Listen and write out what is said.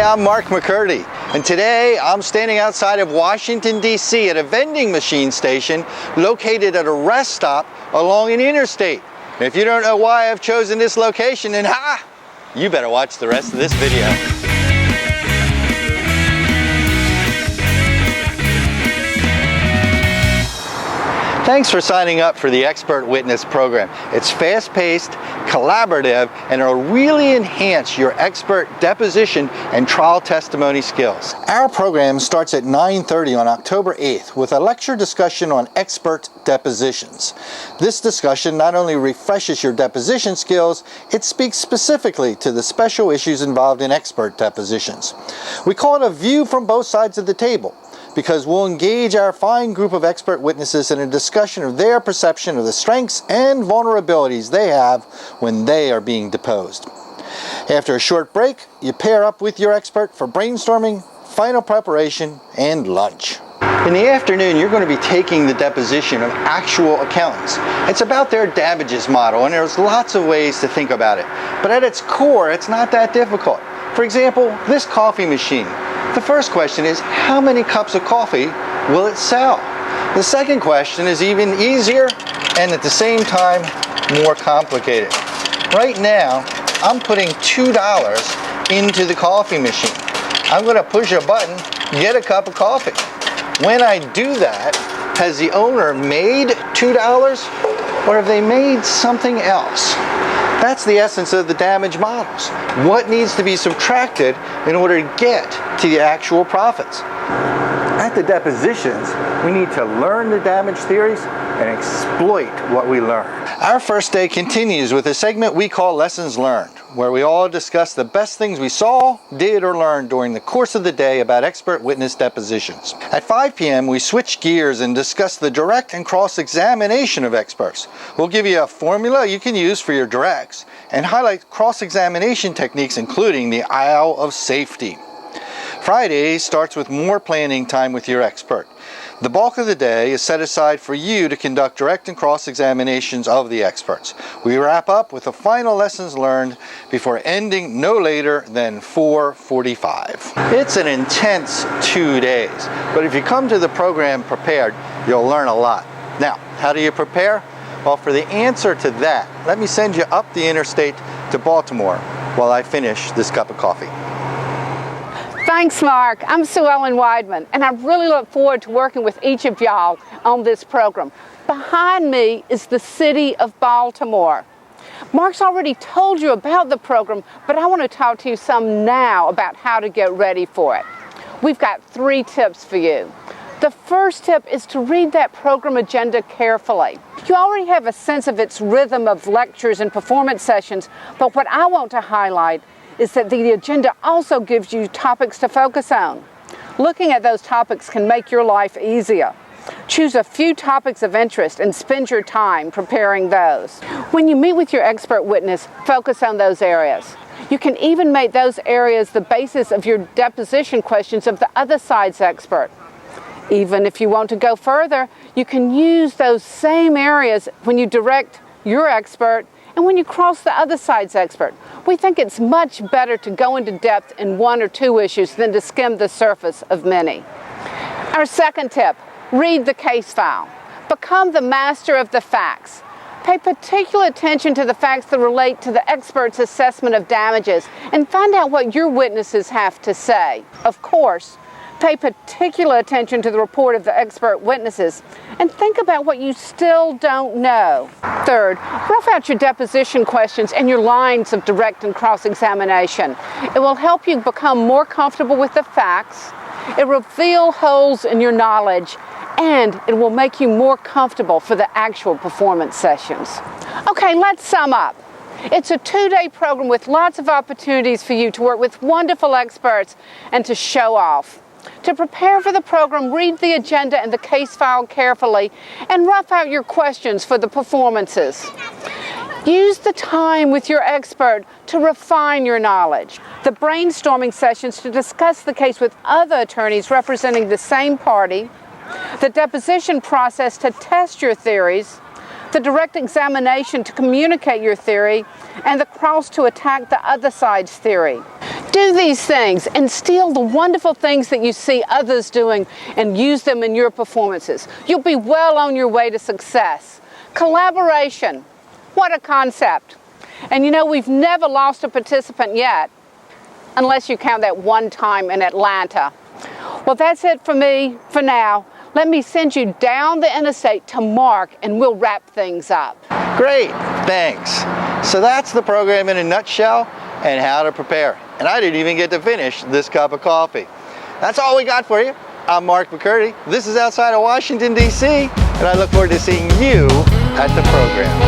I'm Mark McCurdy, and today I'm standing outside of Washington, D.C. at a vending machine station located at a rest stop along an interstate. And if you don't know why I've chosen this location, then you better watch the rest of this video. Thanks for signing up for the Expert Witness program. It's fast-paced, collaborative, and it'll really enhance your expert deposition and trial testimony skills. Our program starts at 9:30 on October 8th with a lecture discussion on expert depositions. This discussion not only refreshes your deposition skills, it speaks specifically to the special issues involved in expert depositions. We call it a view from both sides of the table, because we'll engage our fine group of expert witnesses in a discussion of their perception of the strengths and vulnerabilities they have when they are being deposed. After a short break, you pair up with your expert for brainstorming, final preparation, and lunch. In the afternoon, you're going to be taking the deposition of actual accountants. It's about their damages model, and there's lots of ways to think about it. But at its core, it's not that difficult. For example, this coffee machine. The first question is, how many cups of coffee will it sell? The second question is even easier and at the same time more complicated. Right now, I'm putting $2 into the coffee machine. I'm going to push a button, get a cup of coffee. When I do that, has the owner made $2 or have they made something else? That's the essence of the damage models. What needs to be subtracted in order to get to the actual profits? At the depositions, we need to learn the damage theories and exploit what we learn. Our first day continues with a segment we call Lessons Learned, where we all discuss the best things we saw, did, or learned during the course of the day about expert witness depositions. At 5 p.m., we switch gears and discuss the direct and cross-examination of experts. We'll give you a formula you can use for your directs and highlight cross-examination techniques, including the aisle of safety. Friday starts with more planning time with your expert. The bulk of the day is set aside for you to conduct direct and cross-examinations of the experts. We wrap up with the final lessons learned before ending no later than 4:45. It's an intense 2 days, but if you come to the program prepared, you'll learn a lot. Now, how do you prepare? Well, for the answer to that, let me send you up the interstate to Baltimore while I finish this cup of coffee. Thanks, Mark. I'm Sue Ellen Weidman, and I really look forward to working with each of y'all on this program. Behind me is the city of Baltimore. Mark's already told you about the program, but I want to talk to you some now about how to get ready for it. We've got 3 tips for you. The first tip is to read that program agenda carefully. You already have a sense of its rhythm of lectures and performance sessions, but what I want to highlight is that the agenda also gives you topics to focus on. Looking at those topics can make your life easier. Choose a few topics of interest and spend your time preparing those. When you meet with your expert witness, focus on those areas. You can even make those areas the basis of your deposition questions of the other side's expert. Even if you want to go further, you can use those same areas when you direct your expert and when you cross the other side's expert. We think it's much better to go into depth in 1 or 2 issues than to skim the surface of many. Our second tip, read the case file. Become the master of the facts. Pay particular attention to the facts that relate to the expert's assessment of damages and find out what your witnesses have to say. Of course, pay particular attention to the report of the expert witnesses and think about what you still don't know. Third, rough out your deposition questions and your lines of direct and cross-examination. It will help you become more comfortable with the facts, it will reveal holes in your knowledge, and it will make you more comfortable for the actual performance sessions. Okay, let's sum up. It's a 2-day program with lots of opportunities for you to work with wonderful experts and to show off. To prepare for the program, read the agenda and the case file carefully and rough out your questions for the performances. Use the time with your expert to refine your knowledge. The brainstorming sessions to discuss the case with other attorneys representing the same party. The deposition process to test your theories. The direct examination to communicate your theory, and the cross to attack the other side's theory. Do these things and steal the wonderful things that you see others doing and use them in your performances. You'll be well on your way to success. Collaboration. What a concept. And you know, we've never lost a participant yet, unless you count that one time in Atlanta. Well, that's it for me for now. Let me send you down the interstate to Mark and we'll wrap things up. Great, thanks. So that's the program in a nutshell and how to prepare. And I didn't even get to finish this cup of coffee. That's all we got for you. I'm Mark McCurdy. This is outside of Washington, D.C., and I look forward to seeing you at the program.